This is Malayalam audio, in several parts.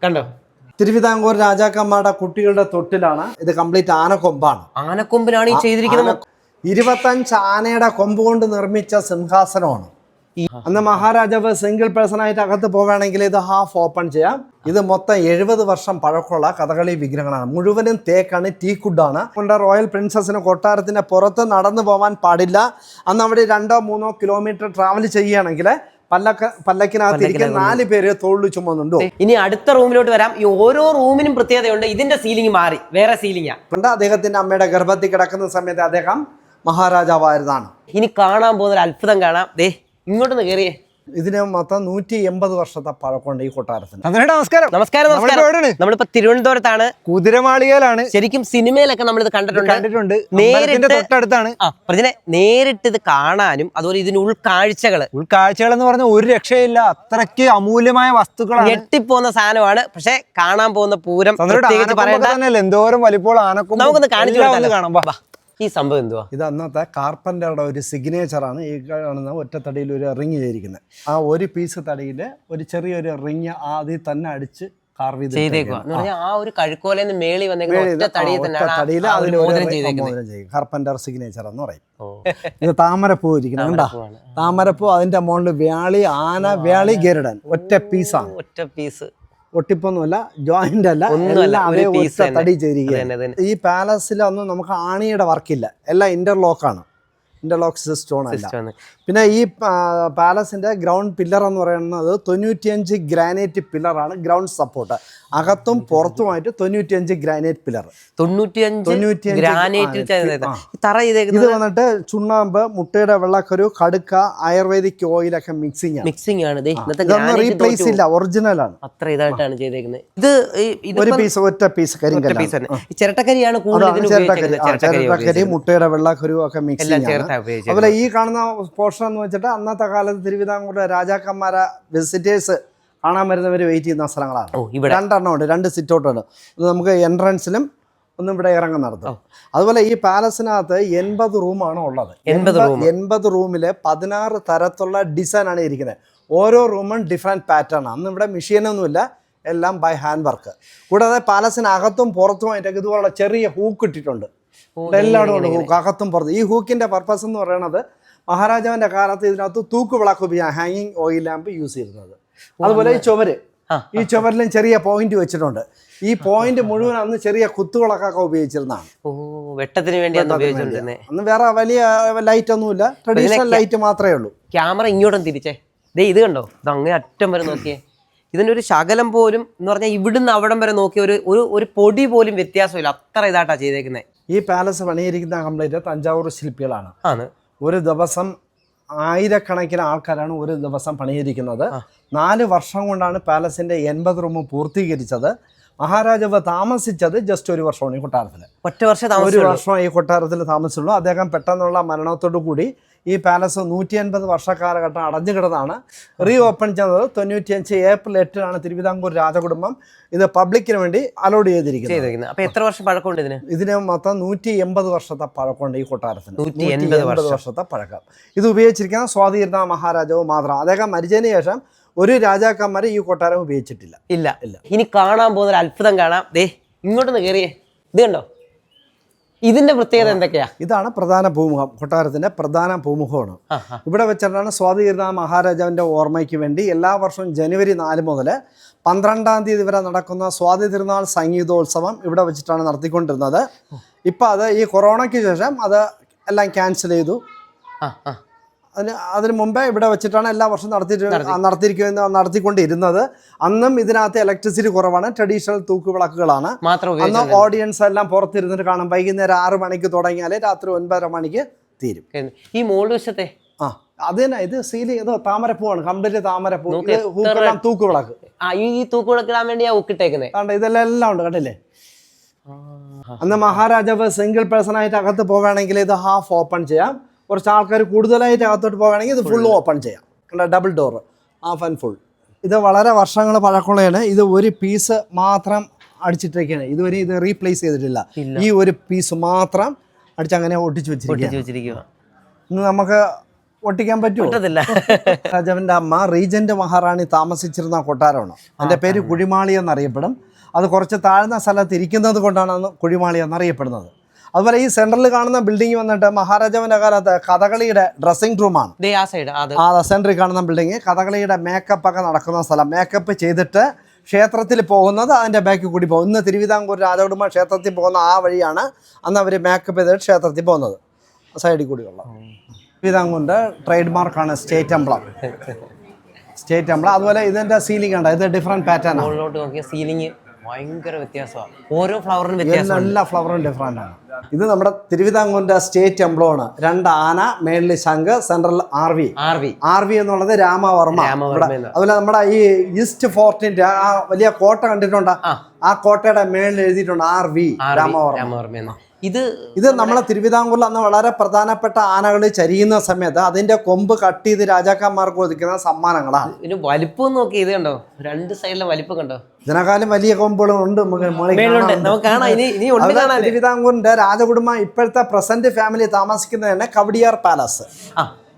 കണ്ടോ? തിരുവിതാംകൂർ രാജാക്കന്മാരുടെ കുട്ടികളുടെ തൊട്ടിലാണ്. ഇത് കംപ്ലീറ്റ് ആനക്കൊമ്പാണ്. ആനക്കൊമ്പിനാണ് ഈ ചെയ്തിരിക്കുന്നത്. 25 ആനയുടെ കൊമ്പ് കൊണ്ട് നിർമ്മിച്ച സിംഹാസനമാണ്. അന്ന് മഹാരാജാവ് സിംഗിൾ പേഴ്സൺ ആയിട്ട് അകത്ത് പോവുകയാണെങ്കിൽ ഇത് ഹാഫ് ഓപ്പൺ ചെയ്യാം. ഇത് മൊത്തം 70 വർഷം പഴക്കമുള്ള കഥകളി വിഗ്രഹങ്ങളാണ്. മുഴുവനും തേക്കാണ്, ടീക്കുഡാണ്. കൊണ്ട് റോയൽ പ്രിൻസസിന് കൊട്ടാരത്തിന്റെ പുറത്ത് നടന്നു പോകാൻ പാടില്ല. അന്ന് അവിടെ 2-3 കിലോമീറ്റർ ട്രാവൽ ചെയ്യുകയാണെങ്കിൽ പല്ലക്കിനകത്തിരിക്കുന്ന 4 പേര് തോളിൽ ചുമന്നുണ്ടോ. ഇനി അടുത്ത റൂമിലോട്ട് വരാം. ഈ ഓരോ റൂമിനും പ്രത്യേകതയുണ്ട്. ഇതിന്റെ സീലിംഗ് മാറി, വേറെ സീലിംഗാ. അദ്ദേഹത്തിന്റെ അമ്മയുടെ ഗർഭത്തിൽ കിടക്കുന്ന സമയത്ത് അദ്ദേഹം മഹാരാജാവായിരുന്നാണ്. ഇനി കാണാൻ പോകുന്ന ഒരു അത്ഭുതം കാണാം. ദേ ഇങ്ങോട്ടൊന്ന് കയറിയേ. ഇതിന് മൊത്തം 180 വർഷത്തെ പഴക്കമുണ്ട് ഈ കൊട്ടാരത്തിന്. നമസ്കാരം. നമസ്കാരം. നമ്മളിപ്പോ തിരുവനന്തപുരത്താണ്, കുതിരമാളികയിലാണ്. ശരിക്കും സിനിമയിലൊക്കെ നമ്മളിത് കണ്ടിട്ടുണ്ട്. നേരിട്ട് ഇത് കാണാനും അതുപോലെ ഇതിന് ഉൾക്കാഴ്ചകൾ എന്ന് പറഞ്ഞാൽ ഒരു രക്ഷയില്ല. അത്രയ്ക്ക് അമൂല്യമായ വസ്തുക്കളാണ്, ഞെട്ടിപ്പോകുന്ന സാധനമാണ്. പക്ഷെ കാണാൻ പോകുന്ന പൂരം എന്തോരം വലിപ്പോൾ ആനക്കൊമ്പ്. നമുക്കൊന്ന് കാണിച്ചു കാണാം. ഈ സംഭവം എന്തുവാ? ഇത് അന്നത്തെ കാർപ്പൻ്ററുടെ ഒരു സിഗ്നേച്ചറാണ്. ഈ കാണുന്ന ഒറ്റത്തടിയിൽ ഒരു റിങ് ചെയ്തിരിക്കുന്നത്. ആ ഒരു പീസ് തടിയിൽ ഒരു ചെറിയൊരു റിങ് ആദ്യം തന്നെ അടിച്ച് കാർവ് ചെയ്തേക്കുക. ആ ഒരു കഴുക്കോലേന്ന് മേളി കാർപ്പൻ്റർ സിഗ്നേച്ചർ എന്ന് പറയും. ഇത് താമരപ്പൂ ഇരിക്കുന്നത് കണ്ടാ? താമരപ്പൂ, അതിന്റെ മുകളിൽ വ്യാളി, ആന, വ്യാളി, ഗരുഡൻ. ഒറ്റ പീസാണ്. ഒറ്റ പീസ്, ഒട്ടിപ്പൊന്നുമല്ല, ജോയിന്റ് അല്ല, തടി ചെയ്തിരിക്കുകയാണ്. ഈ പാലസിലൊന്നും നമുക്ക് ആണിയുടെ വർക്കില്ല, എല്ലാം ഇന്റർലോക്കാണ്. ഇന്റർലോക്ക് സ്റ്റോൺ അല്ല. പിന്നെ ഈ പാലസിന്റെ ഗ്രൗണ്ട് പില്ലർ എന്ന് പറയുന്നത് 95 ഗ്രാനൈറ്റ് പില്ലറാണ് ഗ്രൗണ്ട് സപ്പോർട്ട്. അകത്തും പുറത്തുമായിട്ട് 95 ഗ്രാനൈറ്റ് പില്ലർ. 95 ഇത് വന്നിട്ട് ചുണ്ണാമ്പ്, മുട്ടയുടെ വെള്ളക്കരു, കടുക്ക, ആയുർവേദിക് ഓയിലൊക്കെ മിക്സിംഗ് ആണ്. റീപ്ലേസ് ഇല്ല, ഒറിജിനൽ ആണ്. അത്ര ഇതായിട്ടാണ് ചെയ്തേക്കുന്നത്. ഇത് ഒരു പീസ്, ഒറ്റ പീസ് കരിങ്കല്ലാണ്. ചിരട്ടക്കരിയാണ് ചിരട്ടക്കരി, മുട്ടയുടെ വെള്ളക്കരു ഒക്കെ മിക്സിംഗ് ആണ്. അതുപോലെ ഈ കാണുന്ന പോർഷൻ എന്ന് വെച്ചിട്ട് അന്നത്തെ കാലത്ത് തിരുവിതാംകൂറിലെ രാജാക്കന്മാരെ വിസിറ്റേഴ്സ് കാണാൻ വരുന്നവർ വെയിറ്റ് ചെയ്യുന്ന സ്ഥലങ്ങളാണ്. 2 ഉണ്ട്, 2 സിറ്റൗട്ടുണ്ട്. നമുക്ക് എൻട്രൻസിലും ഒന്നും ഇവിടെ ഇറങ്ങാൻ നടത്തും. അതുപോലെ ഈ പാലസിനകത്ത് 80 റൂമാണ് ഉള്ളത്. 80 റൂമിൽ 16 തരത്തിലുള്ള ഡിസൈനാണ് ഇരിക്കുന്നത്. ഓരോ റൂമും ഡിഫറെൻറ്റ് പാറ്റേൺ ആണ്. അന്ന് ഇവിടെ മെഷീനൊന്നുമില്ല, എല്ലാം ബൈ ഹാൻഡ് വർക്ക്. കൂടാതെ പാലസിനകത്തും പുറത്തുമായിട്ടൊക്കെ ഇതുപോലുള്ള ചെറിയ ഹൂക്ക് ഇട്ടിട്ടുണ്ട്. എല്ലായിടും ഉണ്ട് ഹൂക്ക്, അകത്തും പുറത്ത്. ഈ ഹൂക്കിന്റെ പർപ്പസ് എന്ന് പറയുന്നത് മഹാരാജാവിന്റെ കാലത്ത് ഇതിനകത്ത് തൂക്ക് വിളക്ക് ഉപയോഗിക്കാൻ ഹാങ്ങിങ് ഓയിൽ ലാമ്പ് യൂസ് ചെയ്തിരുന്നത്. അതുപോലെ ഈ ചുവരിലും ചെറിയ പോയിന്റ് വെച്ചിട്ടുണ്ട്. ഈ പോയിന്റ് മുഴുവൻ അന്ന് ചെറിയ കുത്തുവിളക്കൊക്കെ ഉപയോഗിച്ചിരുന്നതാണ്. വെട്ടത്തിന് വേണ്ടി അന്ന് വേറെ വലിയ ലൈറ്റ് ഒന്നുമില്ല, ട്രഡീഷണൽ ലൈറ്റ് മാത്രമേ ഉള്ളൂ. ക്യാമറ ഇങ്ങോട്ടും തിരിച്ചേ. ഇത് കണ്ടോ, ഇത് അങ്ങേ അറ്റം വരെ നോക്കിയേ. ഇതിൻ്റെ ഒരു ശകലം പോലും എന്ന് പറഞ്ഞാൽ ഇവിടുന്ന് അവിടം വരെ നോക്കിയ ഒരു പൊടി പോലും വ്യത്യാസമില്ല. അത്ര ഇതായിട്ടാ ചെയ്തേക്കുന്നത്. ഈ പാലസ് പണിയിരിക്കുന്ന കംപ്ലീറ്റ് തഞ്ചാവൂർ ശില്പികളാണ്. ഒരു ദിവസം ആയിരക്കണക്കിന് ആൾക്കാരാണ് ഒരു ദിവസം പണിയിരിക്കുന്നത്. 4 വർഷം കൊണ്ടാണ് പാലസിന്റെ 80 റൂം പൂർത്തീകരിച്ചത്. മഹാരാജാവ് താമസിച്ചത് ജസ്റ്റ് 1 വർഷമാണ് ഈ കൊട്ടാരത്തിൽ. ഒരു വർഷം ഈ കൊട്ടാരത്തിൽ താമസിച്ചുള്ളൂ. അദ്ദേഹം പെട്ടെന്നുള്ള മരണത്തോടു കൂടി ഈ പാലസ് 180 വർഷക്കാലഘട്ടം അടഞ്ഞു കിടന്നാണ്. റീ ഓപ്പൺ ചെയ്തത് 95 ഏപ്രിൽ 8 തിരുവിതാംകൂർ രാജകുടുംബം ഇത് പബ്ലിക്കിന് വേണ്ടി അലോഡ് ചെയ്തിരിക്കുന്നത്. അപ്പൊ എത്ര വർഷം പഴക്കമുണ്ട് ഇതിന് മൊത്തം 180 വർഷത്തെ പഴക്കമുണ്ട് ഈ കൊട്ടാരത്തിന്. 180 വർഷത്തെ പഴക്കം. ഇത് ഉപയോഗിച്ചിരിക്കുന്ന സ്വാതിരുന്ന മഹാരാജാവ് മാത്രം. അദ്ദേഹം മരിച്ചതിന് ശേഷം ഒരു രാജാക്കന്മാരെ ഈ കൊട്ടാരം ഉപയോഗിച്ചിട്ടില്ല. ഇല്ല. ഇനി കാണാൻ പോകുന്ന ഒരു അത്ഭുതം കാണാം. ദേ ഇങ്ങോട്ടൊന്ന് കയറിയേ. ഇത് കണ്ടോ, ഇതിന്റെ പ്രത്യേകത എന്തൊക്കെയാ? ഇതാണ് പ്രധാന പൂമുഖം, കൊട്ടാരത്തിന്റെ പ്രധാന പൂമുഖമാണ്. ഇവിടെ വെച്ചിട്ടാണ് സ്വാതിരുന്ന മഹാരാജാവിന്റെ ഓർമ്മയ്ക്ക് വേണ്ടി എല്ലാ വർഷവും ജനുവരി 4 മുതൽ 12 തീയതി വരെ നടക്കുന്ന സ്വാതി തിരുനാൾ സംഗീതോത്സവം ഇവിടെ വെച്ചിട്ടാണ് നടത്തിക്കൊണ്ടിരുന്നത്. ഇപ്പം അത് ഈ കൊറോണയ്ക്ക് ശേഷം അത് എല്ലാം ക്യാൻസൽ ചെയ്തു. അതിന് മുമ്പേ ഇവിടെ വെച്ചിട്ടാണ് എല്ലാ വർഷവും നടത്തിക്കൊണ്ടിരുന്നത്. അന്നും ഇതിനകത്ത് ഇലക്ട്രിസിറ്റി കുറവാണ്, ട്രഡീഷണൽ തൂക്കുവിളക്കുകളാണ്. അന്ന് ഓഡിയൻസ് എല്ലാം പുറത്തിരുന്നിട്ട് കാണാം. വൈകുന്നേരം 6 മണിക്ക് തുടങ്ങിയാൽ രാത്രി 9:30 മണിക്ക് തീരും. ഈ മോള് വശത്തെ അത് തന്നെ, ഇത് സീലിംഗ്, ഇത് താമരപ്പൂവാണ്, കംപ്ലീറ്റ് താമരപ്പൂ. തൂക്കുവിളക്ക്, ഈ തൂക്കുവിളക്കിടാൻ വേണ്ടിയാ ഊക്കിട്ടേക്കുന്നത്. ഇതെല്ലാം എല്ലാം ഉണ്ട്, കണ്ടില്ലേ? അന്ന് മഹാരാജാവ് സിംഗിൾ പേഴ്സൺ ആയിട്ട് അകത്ത് പോവുകയാണെങ്കിൽ ഇത് ഹാഫ് ഓപ്പൺ ചെയ്യാം. കുറച്ച് ആൾക്കാർ കൂടുതലായിട്ട് അകത്തോട്ട് പോകുകയാണെങ്കിൽ ഇത് ഫുൾ ഓപ്പൺ ചെയ്യാം. Double door, half and full. ഇത് വളരെ വർഷങ്ങൾ പഴക്കമുള്ളതാണ്. ഇത് ഒരു പീസ് മാത്രം അടിച്ചിട്ടേക്കാണ്. ഇതുവരെ ഇത് റീപ്ലേസ് ചെയ്തിട്ടില്ല. ഈ ഒരു പീസ് മാത്രം അടിച്ചങ്ങനെ ഒട്ടിച്ചു വെച്ചിരിക്കുക. ഇന്ന് നമുക്ക് ഒട്ടിക്കാൻ പറ്റുമോ? രാജാവിൻ്റെ അമ്മ റീജന്റ് മഹാറാണി താമസിച്ചിരുന്ന കൊട്ടാരമാണ്. അതിൻ്റെ പേര് കുഴിമാളി എന്നറിയപ്പെടും. അത് കുറച്ച് താഴ്ന്ന സ്ഥലത്ത് ഇരിക്കുന്നത് കൊണ്ടാണ് അന്ന് കുഴിമാളി എന്നറിയപ്പെടുന്നത്. അതുപോലെ ഈ സെൻട്രൽ കാണുന്ന ബിൽഡിംഗ് വന്നിട്ട് മഹാരാജാവിൻ്റെ കാലത്ത് കഥകളിയുടെ ഡ്രസ്സിംഗ് റൂമാണ്. ആ സെൻട്രൽ കാണുന്ന ബിൽഡിംഗ് കഥകളിയുടെ മേക്കപ്പ് ഒക്കെ നടക്കുന്ന സ്ഥലം. മേക്കപ്പ് ചെയ്തിട്ട് ക്ഷേത്രത്തിൽ പോകുന്നത് അതിൻ്റെ ബാക്കിൽ കൂടി പോകും. ഇന്ന് തിരുവിതാംകൂർ രാജകുടുംബ ക്ഷേത്രത്തിൽ പോകുന്ന ആ വഴിയാണ് അന്ന് അവർ മേക്കപ്പ് ചെയ്തിട്ട് ക്ഷേത്രത്തിൽ പോകുന്നത്. സൈഡിൽ കൂടിയുള്ള തിരുവിതാംകൂറിൻ്റെ ട്രേഡ് മാർക്കാണ് സ്റ്റേറ്റ് എംബ്ലം. State emblem. അതുപോലെ ഇതിൻ്റെ സീലിംഗ് ഉണ്ട്. ഇത് ഡിഫറെൻറ്റ് പാറ്റേൺ ആണ്. സീലിംഗ് ഭയങ്കര വ്യത്യാസമാണ്. ഓരോ ഫ്ലവറിനും വ്യത്യാസം. എല്ലാ ഫ്ലവറും ഡിഫറെൻ്റ് ആണ്. ഇത് നമ്മുടെ തിരുവിതാംകൂറിന്റെ സ്റ്റേറ്റ് എംബ്ലമാണ്. 2 ആന, മേളിൽ ശംഖ്, സെൻട്രൽ ആർ വി എന്നുള്ളത് രാമവർമ്മ. അതുപോലെ നമ്മുടെ ഈ ഈസ്റ്റ് ഫോർട്ടിന്റെ ആ വലിയ കോട്ട കണ്ടിട്ടുണ്ടോ? ആ കോട്ടയുടെ മേളിൽ എഴുതിയിട്ടുണ്ട് RV രാമവർമ്മ. ഇത് നമ്മളെ തിരുവിതാംകൂറിൽ അന്ന് വളരെ പ്രധാനപ്പെട്ട ആനകൾ ചരിയുന്ന സമയത്ത് അതിന്റെ കൊമ്പ് കട്ട് ചെയ്ത് രാജാക്കന്മാർക്ക് ഒതുക്കുന്ന സമ്മാനങ്ങളാണ്. ഇതിന് വലിപ്പം നോക്കി. ഇത് കണ്ടോ, 2 സൈഡിലെ വലിപ്പം കണ്ടോ? ഇതിനെക്കാളും വലിയ കൊമ്പുകളും ഉണ്ട്. തിരുവിതാംകൂറിന്റെ രാജകുടുംബം ഇപ്പോഴത്തെ പ്രസന്റ് ഫാമിലി താമസിക്കുന്നതാണ് കവടിയാർ പാലസ്.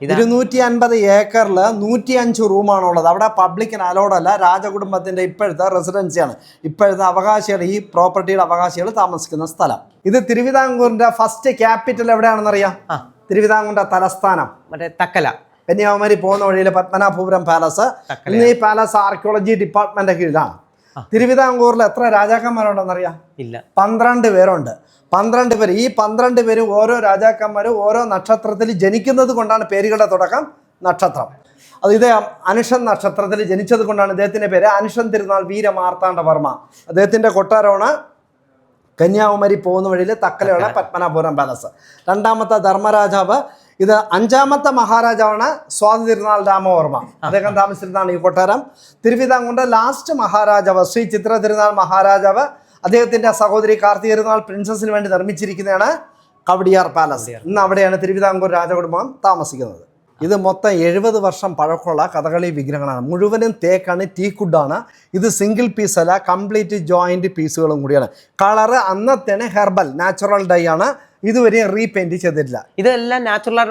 250 ഏക്കറിൽ 105 റൂമാണുള്ളത്. അവിടെ പബ്ലിക്കിന് അലൗഡ് അല്ല. രാജകുടുംബത്തിന്റെ ഇപ്പോഴത്തെ റെസിഡൻസിയാണ്. ഇപ്പോഴത്തെ അവകാശികൾ, ഈ പ്രോപ്പർട്ടിയുടെ അവകാശികൾ താമസിക്കുന്ന സ്ഥലം. ഇത് തിരുവിതാംകൂറിന്റെ ഫസ്റ്റ് ക്യാപിറ്റൽ എവിടെയാണെന്നറിയാം? തിരുവിതാംകൂറിന്റെ തലസ്ഥാനം തക്കല. കന്യാകുമാരി പോകുന്ന വഴിയിൽ പത്മനാഭപുരം പാലസ്. ഇന്ന് ഈ പാലസ് ആർക്കിയോളജി ഡിപ്പാർട്ട്മെന്റ് കീഴിലാണ്. തിരുവിതാംകൂറിൽ എത്ര രാജാക്കന്മാരുണ്ടെന്നറിയാം? ഇല്ല. 12 പേരുണ്ട്. 12 പേര്. ഈ 12 പേരും ഓരോ രാജാക്കന്മാരും ഓരോ നക്ഷത്രത്തിൽ ജനിക്കുന്നത് കൊണ്ടാണ് പേരുകളുടെ തുടക്കം നക്ഷത്രം. അത് ഇത് അനുഷൻ നക്ഷത്രത്തിൽ ജനിച്ചത് കൊണ്ടാണ് ഇദ്ദേഹത്തിൻ്റെ പേര് അനുഷൻ തിരുനാൾ വീരമാർത്താണ്ഡവർമ്മ. അദ്ദേഹത്തിൻ്റെ കൊട്ടാരമാണ് കന്യാകുമാരി പോകുന്ന വഴിയിൽ തക്കലയുള്ള പത്മനാഭപുരം പാലസ്. 2ാമത്തെ ധർമ്മരാജാവ്. ഇത് 5ാമത്തെ മഹാരാജാവാണ് സ്വാതി തിരുനാൾ രാമവർമ്മ. അദ്ദേഹം താമസിച്ചിരുന്നതാണ് ഈ കൊട്ടാരം. തിരുവിതാംകൂറിന്റെ ലാസ്റ്റ് മഹാരാജാവ് ശ്രീ ചിത്ര തിരുനാൾ മഹാരാജാവ് അദ്ദേഹത്തിന്റെ സഹോദരി കാർത്തിക തിരുനാൾ പ്രിൻസസിന് വേണ്ടി നിർമ്മിച്ചിരിക്കുന്നതാണ് കവടിയാർ പാലസ്. ഇന്ന് അവിടെയാണ് തിരുവിതാംകൂർ രാജകുടുംബം താമസിക്കുന്നത്. ഇത് മൊത്തം 70 വർഷം പഴക്കമുള്ള കഥകളി വിഗ്രഹങ്ങളാണ്. മുഴുവനും തേക്കാണ്, ടീക്കുഡാണ്. ഇത് സിംഗിൾ പീസ് അല്ല, കംപ്ലീറ്റ് ജോയിന്റ് പീസുകളും കൂടിയാണ്. കളറ് അന്നത്തേന് ഹെർബൽ നാച്ചുറൽ ഡൈ ആണ്. ഇതുവരെ റീപെയിന്റ് ചെയ്തിട്ടില്ല. ഇതെല്ലാം നാച്ചുറൽ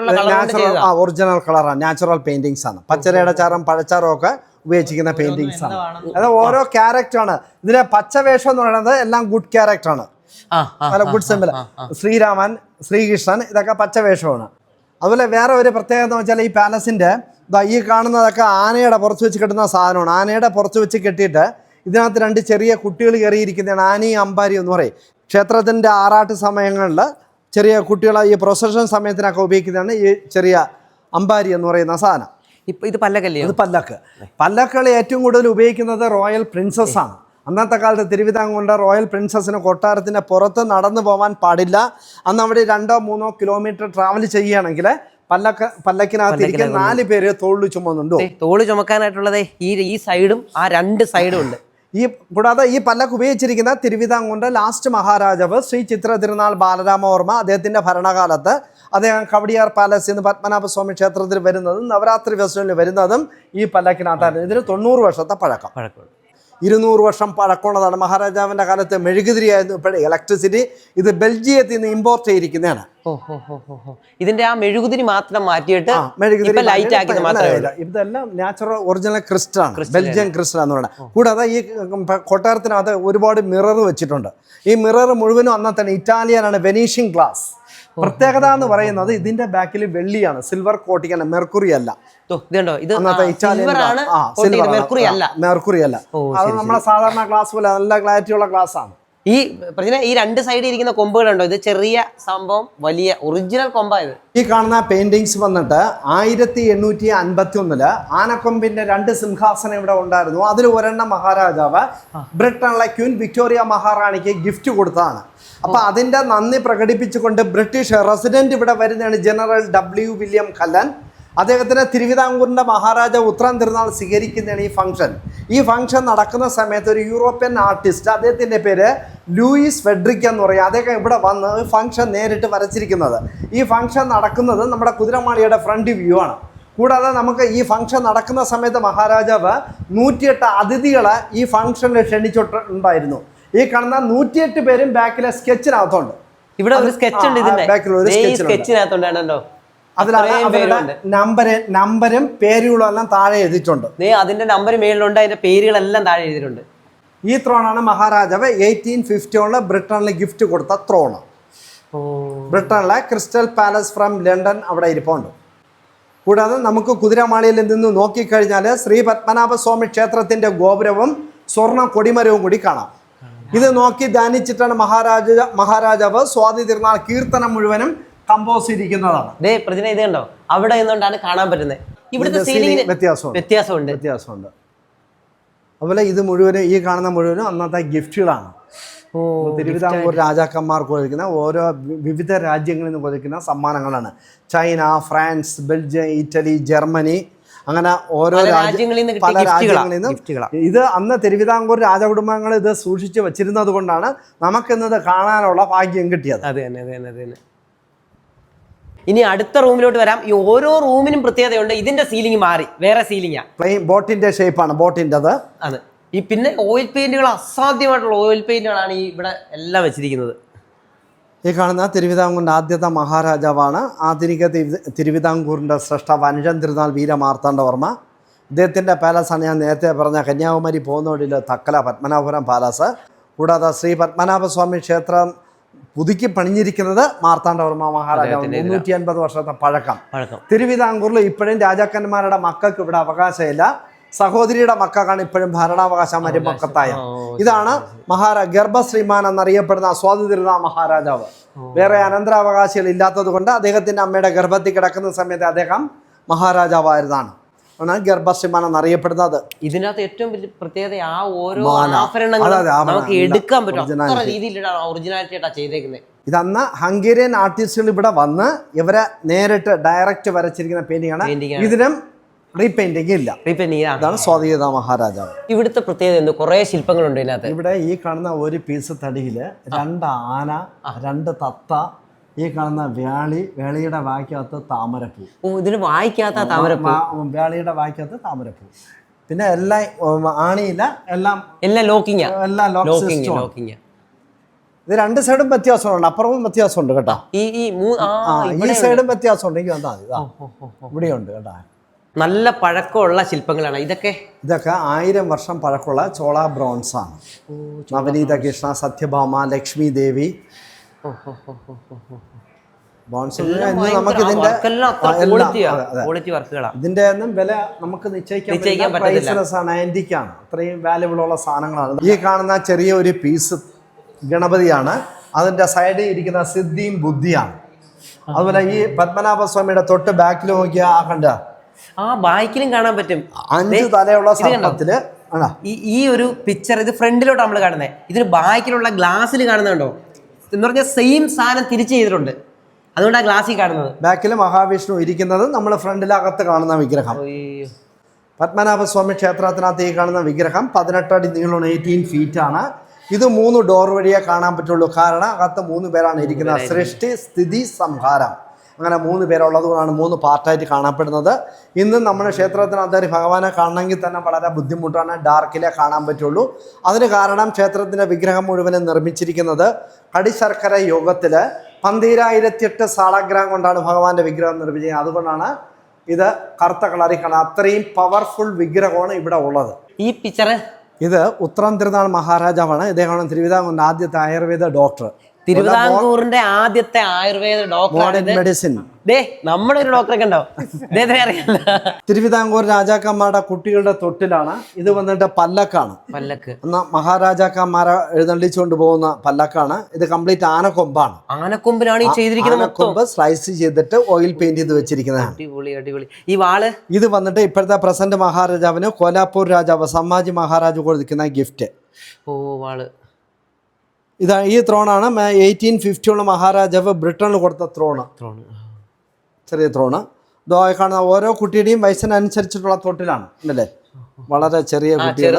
ഒറിജിനൽ കളറാണ്. നാച്ചുറൽ പെയിന്റിങ്സ് ആണ്. പച്ചരയുടെ ചാരം പഴച്ചാറും ഒക്കെ ഉപയോഗിച്ചിരിക്കുന്ന പെയിന്റിങ്സ് ആണ്. അത് ഓരോ ക്യാരക്ടറാണ്. ഇതിലെ പച്ചവേഷം എന്ന് പറയുന്നത് എല്ലാം ഗുഡ് ക്യാരക്ടറാണ്. നല്ല ഗുഡ് സിമ്പിൾ. ശ്രീരാമൻ, ശ്രീകൃഷ്ണൻ, ഇതൊക്കെ പച്ചവേഷമാണ്. അതുപോലെ വേറെ ഒരു പ്രത്യേകത എന്ന് വെച്ചാൽ ഈ പാലസിന്റെ ഈ കാണുന്നതൊക്കെ ആനയുടെ പുറത്ത് വെച്ച് കെട്ടുന്ന സാധനമാണ്. ആനയുടെ പുറത്ത് വെച്ച് കെട്ടിയിട്ട് ഇതിനകത്ത് 2 ചെറിയ കുട്ടികൾ കയറിയിരിക്കുന്നതാണ് ആനയും അമ്പാരി എന്ന് പറയും. ക്ഷേത്രത്തിന്റെ ആറാട്ട് സമയങ്ങളിൽ ചെറിയ കുട്ടികളെ ഈ പ്രൊസഷൻ സമയത്തിനൊക്കെ ഉപയോഗിക്കുന്നതാണ് ഈ ചെറിയ അമ്പാരി എന്ന് പറയുന്ന സാധനം. ഇത് പല്ലക്കല്ലേ? ഇത് പല്ലക്ക്. പല്ലക്കുകൾ ഏറ്റവും കൂടുതൽ ഉപയോഗിക്കുന്നത് റോയൽ പ്രിൻസസ് ആണ്. അന്നത്തെ കാലത്ത് തിരുവിതാംകൂറിൻ്റെ റോയൽ പ്രിൻസസിന് കൊട്ടാരത്തിൻ്റെ പുറത്ത് നടന്നു പോകാൻ പാടില്ല. അന്ന് അവിടെ 2-3 കിലോമീറ്റർ ട്രാവൽ ചെയ്യുകയാണെങ്കിൽ പല്ലക്കിനകത്ത് 4 പേര് തോളിൽ ചുമന്നുണ്ടോ? തോള് ചുമക്കാനായിട്ടുള്ളത് ഈ സൈഡും ആ 2 സൈഡും ഉണ്ട്. കൂടാതെ ഈ പല്ലക്ക് ഉപയോഗിച്ചിരിക്കുന്ന തിരുവിതാംകൂറിന്റെ ലാസ്റ്റ് മഹാരാജാവ് ശ്രീ ചിത്ര തിരുനാൾ ബാലരാമവർമ്മ. അദ്ദേഹത്തിന്റെ ഭരണകാലത്ത് അദ്ദേഹം കവടിയാർ പാലസ് എന്ന് പത്മനാഭസ്വാമി ക്ഷേത്രത്തിൽ വരുന്നതും നവരാത്രി ഫെസ്റ്റിവലിൽ വരുന്നതും ഈ പല്ലക്കിനകത്തായിരുന്നു. ഇതിന് 90 വർഷത്തെ പഴക്കം. 200 വർഷം പഴക്കമുള്ളതാണ്. മഹാരാജാവിന്റെ കാലത്ത് മെഴുകുതിരിയായിരുന്നു. ഇപ്പോഴേ ഇലക്ട്രിസിറ്റി. ഇത് ബെൽജിയത്തിൽ നിന്ന് ഇമ്പോർട്ട് ചെയ്തിരിക്കുന്നതാണ്. ഇതിന്റെ ആ മെഴുകുതിരി മാത്രം മാറ്റിയിട്ട് ലൈറ്റ് ആക്കി മാത്രമേ. ഇതെല്ലാം നാച്ചുറൽ ഒറിജിനൽ ക്രിസ്റ്റൽ ആണ്. ബെൽജിയൻ ക്രിസ്റ്റൽ എന്ന് പറയുന്നത്. കൂടാതെ ഈ കൊട്ടാരത്തിനകത്ത് ഒരുപാട് മിറർ വെച്ചിട്ടുണ്ട്. ഈ മിറർ മുഴുവനും അന്നത്തെ ഇറ്റാലിയനാണ്. Venetian glass. പ്രത്യേകത എന്ന് പറയുന്നത് ഇതിന്റെ ബാക്കിൽ വെള്ളിയാണ്, സിൽവർ കോട്ടിംഗ് ആണ്, മെർക്കുറി അല്ല. മെർക്കുറി അല്ല. അത് നമ്മളെ സാധാരണ ഗ്ലാസ് പോലെ നല്ല ക്ലാരിറ്റി ഉള്ള ഗ്ലാസ് ആണ്. ഈ 2 സൈഡിൽ ഇരിക്കുന്ന കൊമ്പുകളുണ്ടോ? ഇത് ചെറിയ സംഭവം, വലിയ ഒറിജിനൽ കൊമ്പായത്. ഈ കാണുന്ന പെയിന്റിങ്സ് വന്നിട്ട് 1851 ആനക്കൊമ്പിന്റെ 2 സിംഹാസനം ഇവിടെ ഉണ്ടായിരുന്നു. അതിൽ ഒരെണ്ണം മഹാരാജാവ് ബ്രിട്ടനിലെ ക്വീൻ വിക്ടോറിയ മഹാറാണിക്ക് ഗിഫ്റ്റ് കൊടുത്തതാണ്. അപ്പൊ അതിന്റെ നന്ദി പ്രകടിപ്പിച്ചുകൊണ്ട് ബ്രിട്ടീഷ് റെസിഡന്റ് ഇവിടെ വരുന്നതാണ് ജനറൽ W. വില്യം കല്ലൻ. അദ്ദേഹത്തിന് തിരുവിതാംകൂറിന്റെ മഹാരാജാവ് ഉത്രാം തിരുനാൾ സ്വീകരിക്കുന്നതാണ് ഈ ഫംഗ്ഷൻ നടക്കുന്ന സമയത്ത് ഒരു യൂറോപ്യൻ ആർട്ടിസ്റ്റ്, അദ്ദേഹത്തിന്റെ പേര് ലൂയിസ് ഫെഡറിക് എന്ന് പറയും, അദ്ദേഹം ഇവിടെ വന്ന് ഫംഗ്ഷൻ നേരിട്ട് വരച്ചിരിക്കുന്നത്. ഈ ഫംഗ്ഷൻ നടക്കുന്നത് നമ്മുടെ കുതിരമാളിയുടെ ഫ്രണ്ട് വ്യൂ ആണ്. കൂടാതെ നമുക്ക് ഈ ഫംഗ്ഷൻ നടക്കുന്ന സമയത്ത് മഹാരാജാവ് 108 അതിഥികളെ ഈ ഫംഗ്ഷനിൽ ക്ഷണിച്ചിട്ടുണ്ടായിരുന്നു. ഈ കാണുന്ന 108 പേരും ബാക്കിലെ സ്കെച്ചിനകത്തുണ്ട്. ഇവിടെ ഒരു സ്കെച്ച് ഉണ്ട്. ഇതിന്റെ ബാക്കിൽ ഒരു സ്കെച്ചിനകത്തുണ്ടോ? അതിലാണ് അവരുടെ നമ്പരും പേരുകളും എല്ലാം താഴെ എഴുതിയിട്ടുണ്ട്. അതിന്റെ നമ്പർ മേളിലുണ്ട്, അതിന്റെ പേരുകളെല്ലാം താഴെ എഴുതിയിട്ടുണ്ട്. ഈ ത്രോണാണ് മഹാരാജാവ് 1851 ബ്രിട്ടനിൽ ഗിഫ്റ്റ് കൊടുത്ത ത്രോണ്. ബ്രിട്ടനിലെ ക്രിസ്റ്റൽ പാലസ് ഫ്രം ലണ്ടൻ അവിടെ ഇരിപ്പുണ്ട്. കൂടാതെ നമുക്ക് കുതിരമാളിയിൽ നിന്ന് നോക്കിക്കഴിഞ്ഞാൽ ശ്രീ പത്മനാഭസ്വാമി ക്ഷേത്രത്തിന്റെ ഗോപുരവും സ്വർണ്ണ കൊടിമരവും കൂടി കാണാം. ഇത് നോക്കി ധ്യാനിച്ചിട്ടാണ് മഹാരാജാവ് സ്വാതി തിരുനാൾ കീർത്തനം മുഴുവനും കമ്പോസ് ചെയ്തിരിക്കുന്നതാണ്. ഇത് കണ്ടോ, അവിടെ നിന്നുകൊണ്ടാണ് കാണാൻ പറ്റുന്നത്. ഇവിടുത്തെ സീലിംഗിന് വ്യത്യാസമുണ്ട്. അതുപോലെ ഇത് മുഴുവനും, ഈ കാണുന്ന മുഴുവനും അന്നത്തെ ഗിഫ്റ്റുകളാണ്. തിരുവിതാംകൂർ രാജാക്കന്മാർക്ക് കൊടുക്കുന്ന ഓരോ വിവിധ രാജ്യങ്ങളിൽ നിന്ന് കൊടുക്കുന്ന സമ്മാനങ്ങളാണ്. China, France, Belgium, Italy, Germany, അങ്ങനെ ഓരോ പല രാജ്യങ്ങളിൽ നിന്നും. ഇത് അന്ന് തിരുവിതാംകൂർ രാജകുടുംബങ്ങൾ ഇത് സൂക്ഷിച്ച് വെച്ചിരുന്നത് കൊണ്ടാണ് നമുക്കിന്നത് കാണാനുള്ള ഭാഗ്യം കിട്ടിയത്. ഇനി അടുത്ത റൂമിലോട്ട് വരാം. ഈ ഓരോ റൂമിനും പ്രത്യേകതയുണ്ട്. ഇതിന്റെ സീലിംഗ് മാറി, വേറെ സീലിംഗാ. പ്ലെയിൻ ബോട്ടിന്റെ ഷേപ്പാണ് ബോട്ടിൻ്റെത്. അത് ഈ പിന്നെ ഓയിൽ പെയിന്റുകൾ, അസാധ്യമായിട്ടുള്ള ഓയിൽ പെയിന്റുകളാണ് ഈ ഇവിടെ എല്ലാം വെച്ചിരിക്കുന്നത്. ഈ കാണുന്ന തിരുവിതാംകൂറിൻ്റെ ആദ്യത്തെ മഹാരാജാവാണ് ആധുനിക തിരുവിതാംകൂറിൻ്റെ സ്രഷ്ടാവ് അനുജൻ തിരുനാൾ വീരമാർത്താണ്ഡവർമ്മ. ഇദ്ദേഹത്തിൻ്റെ പാലസാണ് ഞാൻ നേരത്തെ പറഞ്ഞ കന്യാകുമാരി പോകുന്ന വഴിയിൽ തക്കല പത്മനാഭപുരം പാലസ്. കൂടാതെ ശ്രീ പത്മനാഭസ്വാമി ക്ഷേത്രം പുതുക്കി പണിഞ്ഞിരിക്കുന്നത് മാർത്താണ്ഡവർമ്മ മഹാരാജാവ്. 350 വർഷത്തെ പഴക്കം. തിരുവിതാംകൂറിൽ ഇപ്പോഴും രാജാക്കന്മാരുടെ മക്കൾക്ക് ഇവിടെ അവകാശമില്ല. സഹോദരിയുടെ മക്കൾക്കാണ് ഇപ്പോഴും ഭരണാവകാശം മരുമക്കത്തായ. ഇതാണ് ഗർഭശ്രീമാൻ എന്നറിയപ്പെടുന്ന സ്വാതി തിരുനാൾ മഹാരാജാവ്. വേറെ അനന്തരാവകാശികൾ ഇല്ലാത്തത് കൊണ്ട് അദ്ദേഹത്തിന്റെ അമ്മയുടെ ഗർഭത്തിൽ കിടക്കുന്ന സമയത്ത് അദ്ദേഹം മഹാരാജാവായിരുന്നാണ്. ആണ് ഗർഭശ്രീമാൻ എന്നറിയപ്പെടുന്നത്. ഇതിനകത്ത് ഏറ്റവും വലിയ പ്രത്യേകത ആ ഓരോ ആഭരണങ്ങളും നമുക്ക് എടുക്കാൻ പറ്റും. ഒറിജിനാലിറ്റി ആയിട്ടാ ചെയ്തേക്കുന്നത്. ഇതന്ന് ഹംഗേറിയൻ ആർട്ടിസ്റ്റുകൾ ഇവിടെ വന്ന് ഇവരെ നേരിട്ട് ഡയറക്റ്റ് വരച്ചിരിക്കുന്ന പെയിന്റിംഗ് ആണ്. ഇതിനും റീപെയിന്റിംഗ് ഇല്ല. അതാണ് സ്വാതി തിരുനാൾ മഹാരാജാവ്. ഇവിടുത്തെ പ്രത്യേകത എന്ത്? കുറെ ശില്പങ്ങളുണ്ട് ഇതിനകത്ത്. ഇവിടെ ഈ കാണുന്ന ഒരു പീസ് തടിയില് 2 ആന, 2 തത്ത, ഈ കാണുന്ന വേളിയുടെ വായ്ക്കകത്ത് താമരപ്പൂ. ഇതിന് വായിക്കാത്ത താമരപ്പൂ, വേളിയുടെ വായ്ക്കകത്ത് താമരപ്പൂ. പിന്നെ എല്ലാം ആണിയില്ല, എല്ലാം ലോക്കിങ്. ഇത് 2 സൈഡും വ്യത്യാസമുണ്ട്, അപ്പുറവും വ്യത്യാസമുണ്ട് കേട്ടോ. ഈ സൈഡും വ്യത്യാസമുണ്ട്. എനിക്ക് വന്നാൽ മതി, ഇവിടെയുണ്ട് കേട്ടോ. നല്ല പഴക്കമുള്ള ശില്പങ്ങളാണ് ഇതൊക്കെ. 1000 വർഷം പഴക്കമുള്ള ചോള ബ്രോൺസ് ആണ്. നവനീത കൃഷ്ണ, സത്യഭാമ, ലക്ഷ്മി ദേവി ഇതിന്റെ ഒന്നും വില നമുക്ക് നിശ്ചയിക്കാൻ പറ്റില്ല. ആന്റിക്കാണ്, അത്രയും വാല്യുബിൾ ഉള്ള സാധനങ്ങളാണ്. ഈ കാണുന്ന ചെറിയ ഒരു പീസ് ഗണപതിയാണ്. അതിന്റെ സൈഡിൽ ഇരിക്കുന്ന സിദ്ധിയും ബുദ്ധിയാണ്. അതുപോലെ ഈ പത്മനാഭസ്വാമിയുടെ തൊട്ട് ബാക്കിൽ നോക്കിയാ കണ്ട ബാക്കിലും കാണാൻ പറ്റും 5 തലയുള്ള സർപ്പത്തില്. ഈ ഒരു പിക്ചർ ഇത് ഫ്രണ്ടിലോട്ട് നമ്മൾ കാണുന്നത്. ഇതിന് ബാക്കിലുള്ള ഗ്ലാസ്സിൽ കാണുന്നുണ്ടോ എന്ന് പറഞ്ഞാൽ സെയിം സാധനം തിരിച്ചു ചെയ്തിട്ടുണ്ട്. അതുകൊണ്ടാണ് ഗ്ലാസ്സിൽ കാണുന്നത്. ബാക്കിൽ മഹാവിഷ്ണു ഇരിക്കുന്നത് നമ്മൾ ഫ്രണ്ടിലകത്ത് കാണുന്ന വിഗ്രഹം. പത്മനാഭസ്വാമി ക്ഷേത്രത്തിനകത്ത് ഈ കാണുന്ന വിഗ്രഹം 18 അടി നീളമാണ്, 18 ഫീറ്റ് ആണ്. ഇത് 3 ഡോർ വഴിയേ കാണാൻ പറ്റുള്ളൂ. കാരണം അകത്ത് 3 പേരാണ് ഇരിക്കുന്നത്. സൃഷ്ടി, സ്ഥിതി, സംഹാരം, അങ്ങനെ 3 പേരുള്ളതുകൊണ്ടാണ് 3 പാർട്ടായിട്ട് കാണപ്പെടുന്നത്. ഇന്ന് നമ്മുടെ ക്ഷേത്രത്തിനകത്ത് ഭഗവാനെ കാണണമെങ്കിൽ തന്നെ വളരെ ബുദ്ധിമുട്ടാണ്, ഡാർക്കിലേ കാണാൻ പറ്റുള്ളൂ. അതിന് കാരണം ക്ഷേത്രത്തിൻ്റെ വിഗ്രഹം മുഴുവനും നിർമ്മിച്ചിരിക്കുന്നത് കടിശർക്കര യോഗത്തിൽ 12008 സാളഗ്രാം കൊണ്ടാണ് ഭഗവാന്റെ വിഗ്രഹം നിർമ്മിച്ചത്. അതുകൊണ്ടാണ് ഇത് കറുത്ത കളറിൽ കാണാൻ. അത്രയും പവർഫുൾ വിഗ്രഹമാണ് ഇവിടെ ഉള്ളത്. ഈ പിക്ചർ ഇത് ഉത്രം തിരുനാൾ മഹാരാജാവാണ്. ഇദ്ദേഹമാണ് തിരുവിതാംകൂറിന്റെ ആദ്യത്തെ ആയുർവേദ ഡോക്ടർ. തിരുവിതാംകൂറിന്റെ ആദ്യത്തെ ആയുർവേദ ഡോക്ടർ. മെഡിസിൻ. നമ്മുടെ ഒരു ഡോക്ടറൊക്കെ ഉണ്ടോ? തിരുവിതാംകൂർ രാജാക്കന്മാരുടെ കുട്ടികളുടെ തൊട്ടിലാണ്. ഇത് വന്നിട്ട് പല്ലക്കാണ്. എന്നാ മഹാരാജാക്കന്മാരെ എഴുന്നള്ളിച്ചുകൊണ്ട് പോകുന്ന പല്ലക്കാണ്. ഇത് കംപ്ലീറ്റ് ആനക്കൊമ്പാണ്. ആനക്കൊമ്പിലാണ് ഈ ചെയ്തിരിക്കുന്നത്. ആനക്കൊമ്പ് സ്ലൈസ് ചെയ്തിട്ട് ഓയിൽ പെയിന്റ് ചെയ്ത് വെച്ചിരിക്കുന്നതാണ്. അടിപൊളി. ഈ വാള് ഇത് വന്നിട്ട് ഇപ്പോഴത്തെ പ്രസന്റ് മഹാരാജാവിന് കോലാപ്പൂർ രാജാവ് സംഭാജി മഹാരാജ് കൊടുക്കുന്ന ഗിഫ്റ്റ്. വാള് ഇതാ. ഈ ത്രോണാണ് 1850 മഹാരാജാവ് ബ്രിട്ടനിൽ കൊടുത്ത ത്രോണ്. ചെറിയ ത്രോണ്. ഇതോ കാണുന്ന ഓരോ കുട്ടിയുടെയും വയസ്സിനനുസരിച്ചിട്ടുള്ള തൊട്ടിലാണ് ഉണ്ടല്ലേ. വളരെ ചെറിയ കുട്ടികൾ.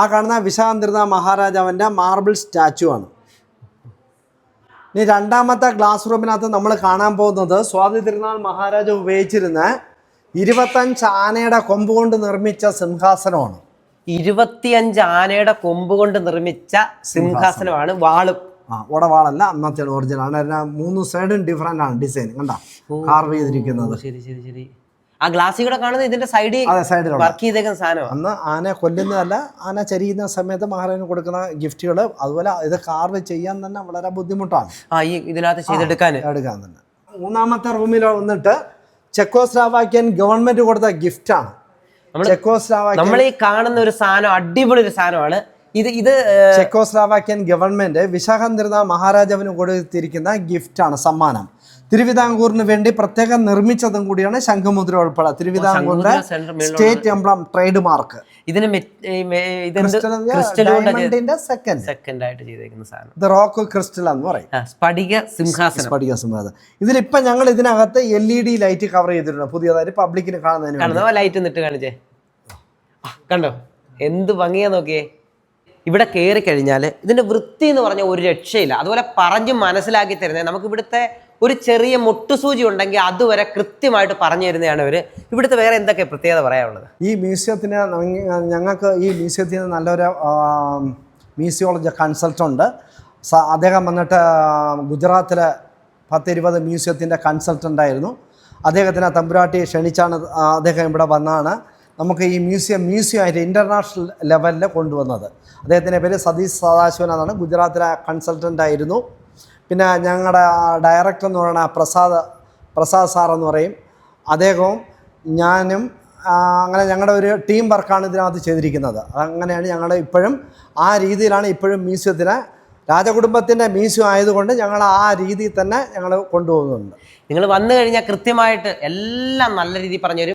ആ കാണുന്ന വിശാഖതിരുനാൾ മഹാരാജാവിൻ്റെ മാർബിൾ സ്റ്റാച്ചു ആണ്. ഇനി രണ്ടാമത്തെ ഗ്ലാസ് റൂമിനകത്ത് നമ്മൾ കാണാൻ പോകുന്നത് സ്വാതി തിരുനാൾ മഹാരാജാവ് ഉപയോഗിച്ചിരുന്ന 25 ആനയുടെ കൊമ്പ് കൊണ്ട് നിർമ്മിച്ച സിംഹാസനമാണ്. 25 ആനയുടെ കൊമ്പ് കൊണ്ട് നിർമ്മിച്ച സിംഹാസനമാണ്. വാളും ഉടവാളല്ല, അന്നത്തെ ഒറിജിനൽ ആണ്. 3 സൈഡും ഡിഫറെൻ്റ് ആണ് ഡിസൈൻ, കണ്ട കാർവ് ചെയ്തിരിക്കുന്നത്. ശരി ശരി ശരി. ആ ഗ്ലാസ്സിൽ കൂടെ കാണുന്നത് ഇതിന്റെ സൈഡിൽ വർക്ക് ചെയ്തേക്കുന്ന സാധനം. അന്ന് ആനയെ കൊല്ലുന്നതല്ല, ആന ചരിയുന്ന സമയത്ത് മഹാരാജന് കൊടുക്കുന്ന ഗിഫ്റ്റുകൾ. അതുപോലെ ഇത് കാർവ് ചെയ്യാൻ തന്നെ വളരെ ബുദ്ധിമുട്ടാണ്. ഈ ഇതിനകത്ത് ചെയ്തെടുക്കാൻ തന്നെ. മൂന്നാമത്തെ റൂമിൽ വന്നിട്ട് ചെക്കോസ്ലോവാക്യൻ ഗവൺമെന്റ് കൊടുത്ത ഗിഫ്റ്റാണ്. നമ്മൾ ഈ കാണുന്ന ഒരു സാധനം അടിപൊളി ഒരു സാധനമാണ് ഇത് ചെക്കോസ്ലോവാക്യൻ ഗവൺമെന്റ് വിശാഖം മഹാരാജാവിന് കൊടുത്തിരിക്കുന്ന ഗിഫ്റ്റാണ്, സമ്മാനം. തിരുവിതാംകൂറിന് വേണ്ടി പ്രത്യേകം നിർമ്മിച്ചതും കൂടിയാണ് ശംഖുമുദ്ര ഉൾപ്പെടെ. തിരുവിതാംകൂറിന്റെ സ്റ്റേറ്റ് എംബ്ലം ട്രേഡ് മാർക്ക്. ഇതിന് സെക്കൻഡ് ആയിട്ട് ചെയ്തേക്കുന്ന സാധനം ഇത് റോക്ക് ക്രിസ്റ്റൽ എന്ന് പറയും. സ്ഫടിക സിംഹാസനം. ഇതിലിപ്പൊ ഞങ്ങൾ ഇതിനകത്ത് LED ലൈറ്റ് കവർ ചെയ്തിട്ടുണ്ട് പുതിയതായിട്ട് പബ്ലിക്കിന് കാണുന്നതിന്. ലൈറ്റ് നിട്ട് കാണിച്ചേ, കണ്ടോ എന്ത് ഭംഗിയാ നോക്കിയേ. ഇവിടെ കയറി കഴിഞ്ഞാൽ ഇതിന്റെ വൃത്തി എന്ന് പറഞ്ഞാൽ ഒരു രക്ഷയില്ല. അതുപോലെ പറഞ്ഞ് മനസ്സിലാക്കി തരുന്നത്, നമുക്ക് ഇവിടുത്തെ ഒരു ചെറിയ മുട്ടുസൂചി ഉണ്ടെങ്കിൽ അതുവരെ കൃത്യമായിട്ട് പറഞ്ഞു തരുന്നതാണ് ഇവര്. ഇവിടുത്തെ വേറെ എന്തൊക്കെ പ്രത്യേകത പറയാനുള്ളത്? ഈ മ്യൂസിയത്തിന് ഞങ്ങൾക്ക് ഈ മ്യൂസിയത്തിന് നല്ലൊരു മ്യൂസിയോളജി കൺസൾട്ടൻ്റ്. അദ്ദേഹം വന്നിട്ട് ഗുജറാത്തിലെ 10-20 മ്യൂസിയത്തിൻ്റെ കൺസൾട്ടൻ്റായിരുന്നു. അദ്ദേഹത്തിനെ തമ്പുരാട്ടി ക്ഷണിച്ചാണ് അദ്ദേഹം ഇവിടെ വന്നാണ് നമുക്ക് ഈ മ്യൂസിയമായിട്ട് ഇൻ്റർനാഷണൽ ലെവലിൽ കൊണ്ടുവന്നത്. അദ്ദേഹത്തിൻ്റെ പേര് സതീഷ് സദാശിവൻ എന്നാണ്. ഗുജറാത്തിലെ കൺസൾട്ടൻ്റ് ആയിരുന്നു. പിന്നെ ഞങ്ങളുടെ ഡയറക്ടർ എന്ന് പറയുന്ന പ്രസാദ് സാർ എന്ന് പറയും. അദ്ദേഹവും ഞാനും അങ്ങനെ ഞങ്ങളുടെ ഒരു ടീം വർക്കാണ് ഇതിനകത്ത് ചെയ്തിരിക്കുന്നത്. അങ്ങനെയാണ് ഞങ്ങൾ ഇപ്പോഴും ആ രീതിയിലാണ് ഇപ്പോഴും മ്യൂസിയത്തിന്, രാജകുടുംബത്തിൻ്റെ മ്യൂസിയം ആയതുകൊണ്ട് ഞങ്ങൾ ആ രീതിയിൽ തന്നെ ഞങ്ങൾ കൊണ്ടുപോകുന്നുണ്ട്. നിങ്ങൾ വന്നു കഴിഞ്ഞാൽ കൃത്യമായിട്ട് എല്ലാം നല്ല രീതിയിൽ പറഞ്ഞു തരും.